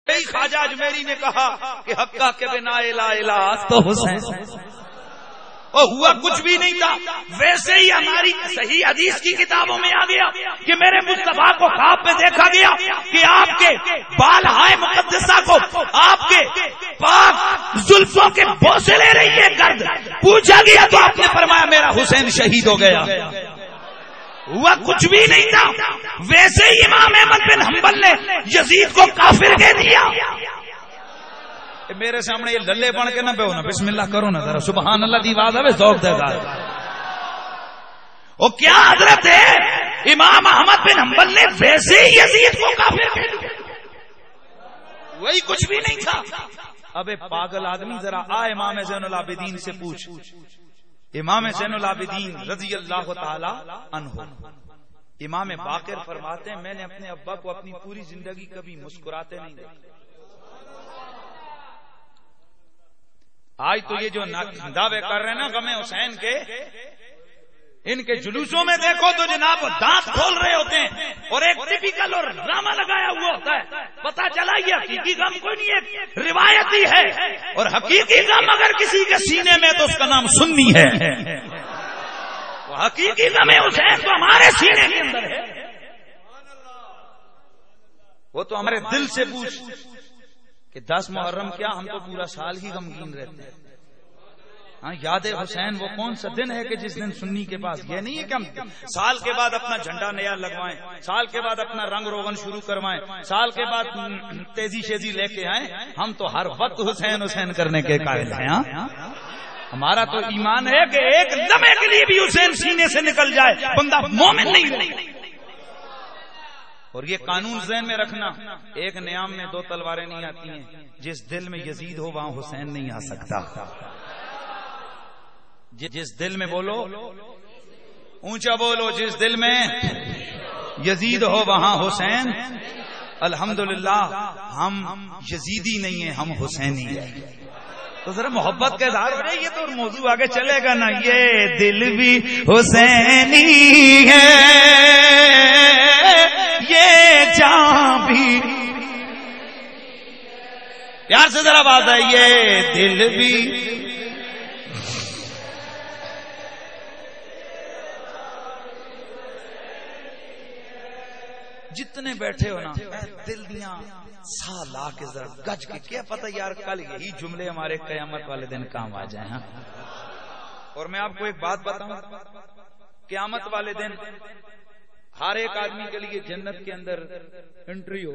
خواجہ اجمیری نے کہا کہ حقہ کے بنا لا الہ تو حسین، اور ہوا کچھ بھی نہیں تھا. ویسے ہی ہماری صحیح حدیث کی کتابوں میں آ گیا کہ میرے مصطفیٰ کو خواب میں دیکھا گیا کہ آپ کے بالہائے مقدسہ کو آپ کے پاک زلفوں کے بوسے لے رہی ہے گرد. پوچھا گیا تو آپ نے فرمایا میرا حسین شہید ہو گیا. ہوا کچھ بھی نہیں تھا. ویسے ہی امام احمد بن حنبل نے یزید کو کافر کہہ دیا. میرے سامنے یہ للے بن کے نہ بیو نا، بسم اللہ کرو نا ذرا، سبحان اللہ دی آواز ہے ذوق دے گا. وہ کیا حضرت ہے امام احمد بن حنبل نے ویسے ہی یزید کو کافر کہہ دیا. وہی کچھ بھی نہیں تھا. ابے پاگل آدمی ذرا آ امام زین العابدین سے پوچھ. امام زین العابدین رضی اللہ تعالی عنہ امام باقر فرماتے ہیں میں نے اپنے ابا کو اپنی پوری زندگی کبھی مسکراتے نہیں دیکھا. آج تو یہ جو دعوے کر رہے ہیں نا غم حسین کے، ان کے جلوسوں میں دیکھو تو جناب دانت کھول رہے ہوتے ہیں اور ایک ٹپیکل اور ڈرامہ لگایا ہوا ہوتا ہے. پتا چلا یہ حقیقی غم کوئی نہیں، ایک روایتی ہے. اور حقیقی غم اگر کسی کے سینے میں تو اس کا نام سنی ہے. وہ حقیقی غم حسین تو ہمارے سینے کے اندر ہے. وہ تو ہمارے دل سے پوچھ کہ 10 محرم کیا ہم تو پورا سال ہی غمگین رہتے ہیں. ہاں یاد حسین وہ کون سا دن ہے کہ جس دن سنی کے پاس یہ نہیں ہے کہ ہم سال کے بعد اپنا جھنڈا نیا لگوائیں، سال کے بعد اپنا رنگ روغن شروع کروائیں، سال کے بعد تیزی شیزی لے کے آئیں. ہم تو ہر وقت حسین حسین کرنے کے قائل ہیں. ہمارا تو ایمان ہے کہ ایک لمحے کے لیے بھی حسین سینے سے نکل جائے بندہ مومن نہیں. اور یہ قانون ذہن میں رکھنا، ایک نیام میں 2 تلواریں نہیں آتی ہیں. جس دل میں یزید ہو وہاں حسین نہیں آ سکتا. جس دل میں بولو اونچا بولو، جس دل میں یزید ہو وہاں حسین. الحمدللہ ہم یزیدی نہیں ہیں، ہم حسینی ہیں. تو ذرا محبت کا اظہار ہو رہا ہے. یہ تو موضوع آگے چلے گا نا. یہ دل بھی حسینی ہے، یہ جان بھی. پیار سے ذرا بات ہے. یہ دل بھی جتنے بیٹھے ہو نا دل دیاں سا لا کے ذرا گج کے کیا پتہ یار کل یہی جملے ہمارے قیامت والے دن کام آ جائیں. اور میں آپ کو ایک بات بتاؤں، قیامت والے دن ہر ایک آدمی کے لیے جنت کے اندر انٹری ہو.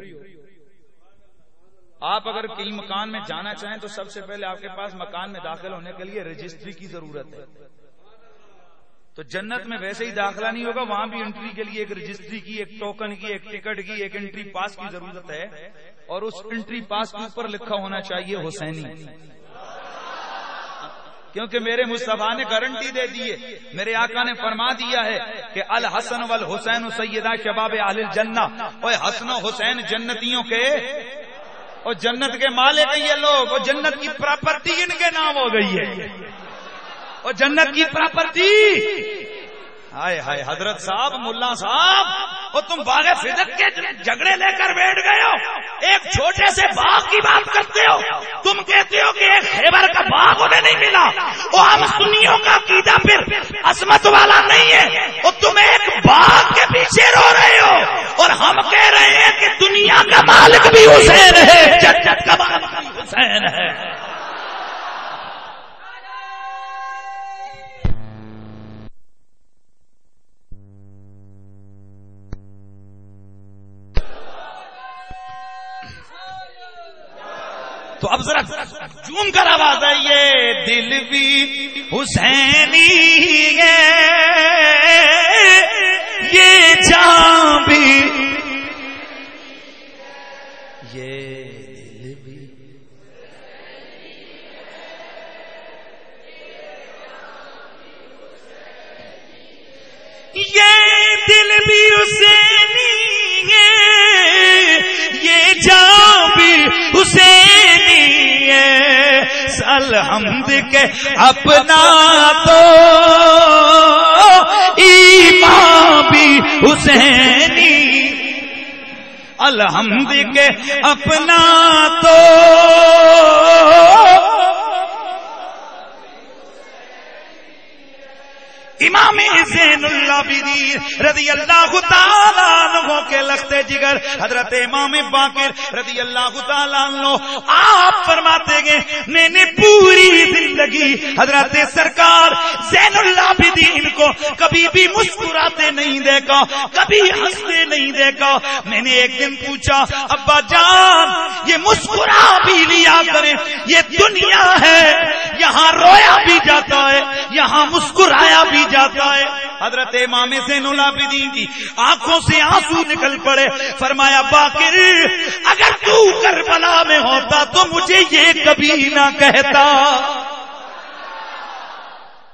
آپ اگر کہیں مکان میں جانا چاہیں تو سب سے پہلے آپ کے پاس مکان میں داخل ہونے کے لیے رجسٹری کی ضرورت ہے. تو جنت میں ویسے ہی داخلہ نہیں ہوگا، وہاں بھی انٹری کے لیے ایک رجسٹری کی، ایک ٹوکن کی، ایک ٹکٹ کی، ایک انٹری پاس کی ضرورت ہے. اور اس انٹری پاس کے اوپر لکھا ہونا چاہیے حسینی. کیونکہ میرے مصطفیٰ نے گارنٹی دے دی ہے، میرے آقا نے فرما دیا ہے کہ الحسن والحسین سیدہ شباب اہل الجنہ. اور حسن و حسین جنتیوں کے اور جنت کے مالک ہیں یہ لوگ، اور جنت کی پراپرٹی ان کے نام ہو گئی ہے. اور جنت کی پراپرٹی ہائے ہائے حضرت صاحب ملا صاحب، اور تم باغ فدق کے جھگڑے لے کر بیٹھ گئے ہو. ایک چھوٹے سے باغ کی بات کرتے ہو. تم کہتے ہو کہ ایک خیبر کا باغ انہیں نہیں ملا. اور ہم سنیوں کا عقیدہ پھر عظمت والا نہیں ہے. اور تم ایک باغ کے پیچھے رو رہے ہو، اور ہم کہہ رہے ہیں کہ دنیا کا مالک بھی حسین ہے، جنت کا مالک بھی حسین ہے. تو اب ذرا جوم کر آواز ہے. یہ دل بھی حسینی ہے، یہ جان بھی، یہ دل بھی، یہ دل بھی حسینی ہے، یہ جان بھی حسینی ہے. الحمد کے اپنا تو ایمان بھی حسینی. الحمد کے اپنا تو امام زین العابدین رضی اللہ تعالیٰ عنہ کے لختے جگر حضرت امام باقر رضی اللہ تعالیٰ عنہ آپ فرماتے گئے میں نے پوری زندگی حضرت سرکار زین العابدین کو کبھی بھی مسکراتے نہیں دیکھا، کبھی ہنستے نہیں دیکھا۔ میں نے ایک دن پوچھا ابا جان یہ مسکرا بھی لیا کریں، یہ دنیا ہے، یہاں رویا بھی جاتا ہے، یہاں مسکرایا بھی جاتا ہے۔ حضرت امام زین العابدین کی آنکھوں سے آنسو نکل پڑے، فرمایا باقر اگر تو کربلا میں ہوتا تو مجھے یہ کبھی نہ کہتا۔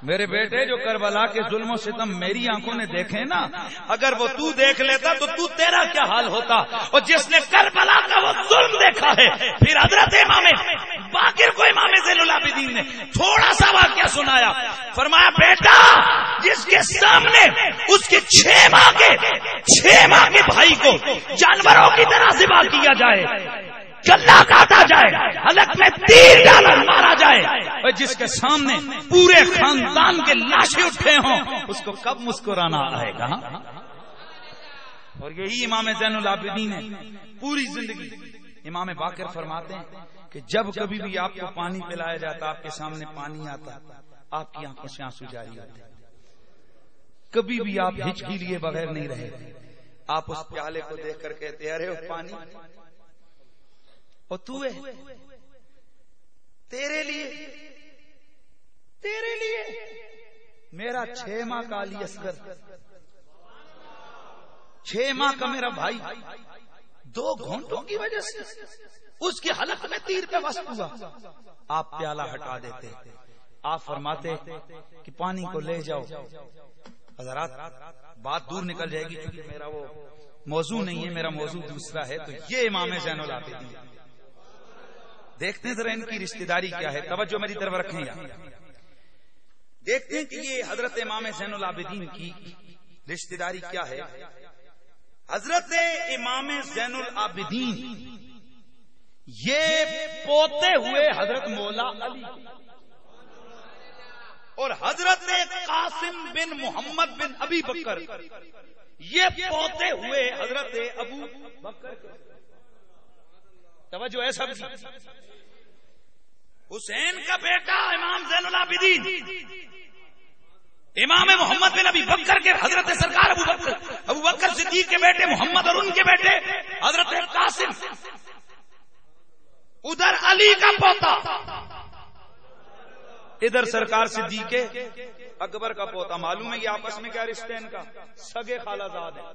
میرے بیٹے جو کربلا کے ظلم و ستم میری آنکھوں نے دیکھے نا، اگر وہ تو دیکھ لیتا تو تیرا کیا حال ہوتا؟ اور جس نے کربلا کا وہ ظلم دیکھا ہے، پھر حضرت امام باقر کو امام زین العابدین نے تھوڑا سا واقعہ سنایا، فرمایا بیٹا جس کے سامنے اس کے 6 ماہ کے بھائی کو جانوروں کی طرح ذبح کیا جائے، گلا کاٹا جائے، حلق میں تیر ڈالا مارا جائے، اور جس کے سامنے پورے خاندان کے لاشیں اٹھے ہوں، اس کو کب مسکرانا آئے گا؟ اور یہی امام زین العابدین ہے پوری زندگی۔ امام باقر فرماتے ہیں کہ جب کبھی بھی آپ کو پانی پلایا جاتا، آپ کے سامنے پانی آتا، آپ کی آنکھوں سے آنسو جاری ہوتے، کبھی بھی آپ ہچکی لیے بغیر نہیں رہے۔ آپ اس پیالے کو دیکھ کر کہتے ارے وہ پانی اور تو ہے تیرے لیے میرا 6 ماہ کا علی اصغر، 6 ماہ کا میرا بھائی 2 گھونٹوں کی وجہ سے اس کے حلق میں تیر پہ وصل ہوا، آپ پیالہ ہٹا دیتے، آپ فرماتے کہ پانی کو لے جاؤ۔ حضرات بات دور نکل جائے گی کیونکہ میرا وہ موضوع نہیں ہے، میرا موضوع دوسرا ہے۔ تو یہ امام زین العابدین، دیکھتے ہیں ذرا ان کی رشتہ داری کیا ہے، توجہ میری طرف رکھیں یار، دیکھتے ہیں کہ یہ حضرت امام زین العابدین کی رشتہ داری کیا ہے۔ حضرت امام زین العابدین یہ پوتے ہوئے حضرت مولا علی اور حضرت قاسم بن محمد بن ابی بکر، یہ پوتے ہوئے حضرت ابو بکر۔ توجہ ہے سب، حسین کا بیٹا امام زین العابدین، امام محمد بن ابی بکر کے حضرت سرکار ابو بکر صدیق کے بیٹے محمد اور ان کے بیٹے حضرت قاسم، ادھر علی کا پوتا، ادھر سرکار صدیق اکبر کا پوتا۔ معلوم ہے یہ آپس میں کیا رشتے ہیں ان کا؟ سگے خالہ زاد ہیں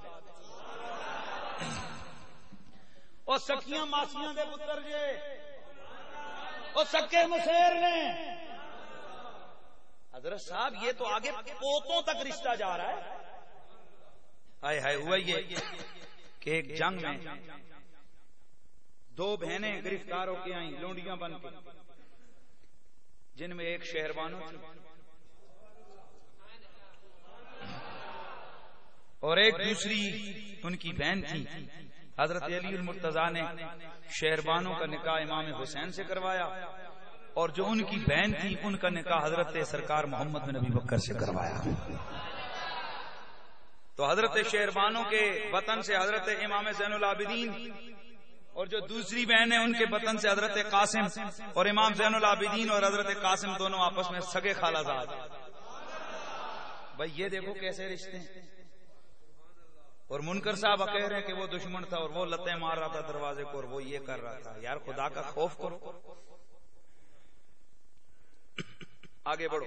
اور سکیاں ماسیاں دے پتر جے اور سکے مسیر نے۔ حضرت صاحب یہ تو آگے پوتوں تک رشتہ جا رہا ہے۔ ہائے ہائے، ہوا یہ کہ ایک جنگ میں 2 بہنیں گرفتار ہو کے آئیں لونڈیاں بن کے، جن میں ایک شہربانو تھی اور ایک دوسری ان کی بہن تھی۔ حضرت علی المرتضیٰ نے شہربانوں کا نکاح امام حسین سے کروایا اور جو ان کی بہن تھی ان کا نکاح حضرت سرکار محمد بن ابی بکر سے کروایا۔ تو حضرت شہربانوں کے وطن سے حضرت امام زین العابدین اور جو دوسری بہن ہے ان کے وطن سے حضرت قاسم، اور امام زین العابدین اور حضرت قاسم دونوں آپس میں سگے خالہ زاد۔ بھائی یہ دیکھو کیسے رشتے ہیں۔ اور منکر صاحب کہہ رہے ہیں کہ وہ دشمن تھا اور وہ لتیں مار رہا تھا دروازے کو اور وہ یہ کر رہا تھا۔ یار خدا کا خوف کرو، آگے بڑھو۔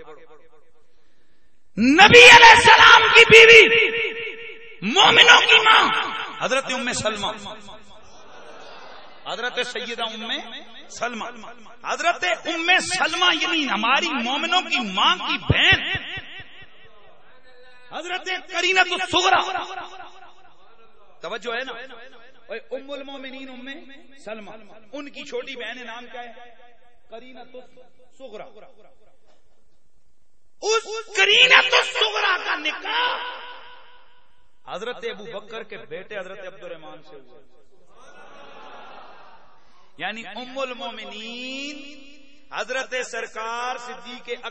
نبی علیہ السلام کی بیوی، مومنوں کی ماں حضرت ام سلمہ، حضرت سیدہ ام سلمہ، حضرت ام سلمہ یعنی ہماری مومنوں کی ماں کی بہن حضرت قرینۃ الصغریٰ، توجہ ہے نا، ام المومنین ام سلمہ، ان کی چھوٹی بہن نام کیا ہے؟ قرینۃ الصغریٰ۔ اس قرینۃ الصغریٰ کا نکاح حضرت ابو بکر کے بیٹے حضرت عبد الرحمن سے ہوا۔ یعنی ام المومنین حضرت سرکار صدیق